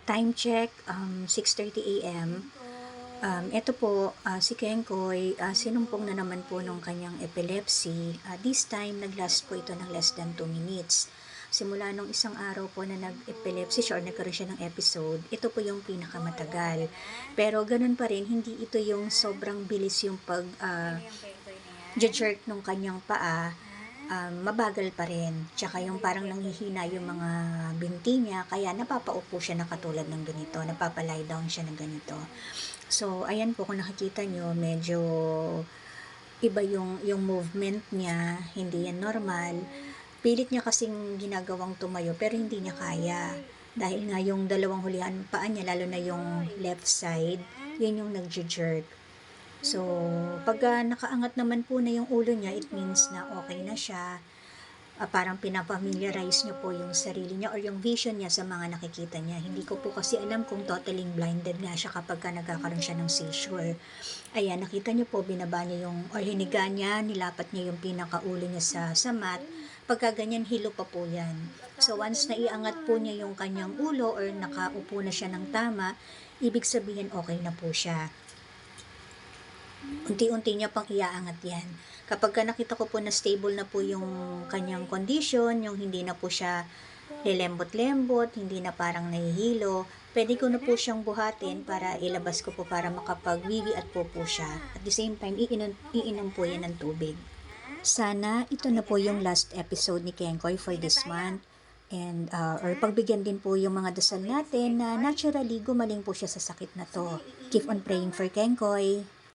Time check, 6:30 AM. Ito po, si Kenkoy, sinumpong na naman po nung kanyang epilepsy. This time, nag-last po ito ng less than 2 minutes. Simula nung isang araw po na nag-epilepsy siya or nagkaroon siya ng episode, ito po yung pinakamatagal. Pero ganun pa rin, hindi ito yung sobrang bilis yung jerk nung kanyang paa. Mabagal pa rin. Tsaka yung parang nanghihina yung mga binti niya, kaya napapaupo siya na katulad ng ganito, napapalay down siya ng ganito. So, ayan po, kung nakikita nyo, medyo iba yung movement niya, hindi yan normal. Pilit niya kasing ginagawang tumayo, pero hindi niya kaya. Dahil nga yung dalawang hulihan paa niya, lalo na yung left side, yun yung nag-jerk. So, pagka nakaangat naman po na yung ulo niya, it means na okay na siya. Parang pinapamiliarize niya po yung sarili niya or yung vision niya sa mga nakikita niya. Hindi ko po kasi alam kung totally blinded nga siya kapag nagkakaroon siya ng seizure. Ayan, nakita niyo po, binaba niya yung, or hiniga niya, nilapat niya yung pinakaulo niya sa mat. Pagka ganyan, hilo pa po yan. So, once na iangat po niya yung kanyang ulo or nakaupo na siya ng tama, ibig sabihin okay na po siya. Unti-unti niya pang iaangat yan. Kapag nakita ko po na stable na po yung kanyang condition, yung hindi na po siya lilembot-lembot, hindi na parang nahihilo, pwede ko na po siyang buhatin para ilabas ko po para makapagwiwi at po siya. At the same time, iinom po yan ng tubig. Sana ito na po yung last episode ni Kenkoy for this month. And or pagbigyan din po yung mga dasal natin na naturally gumaling po siya sa sakit na to. Keep on praying for Kenkoy.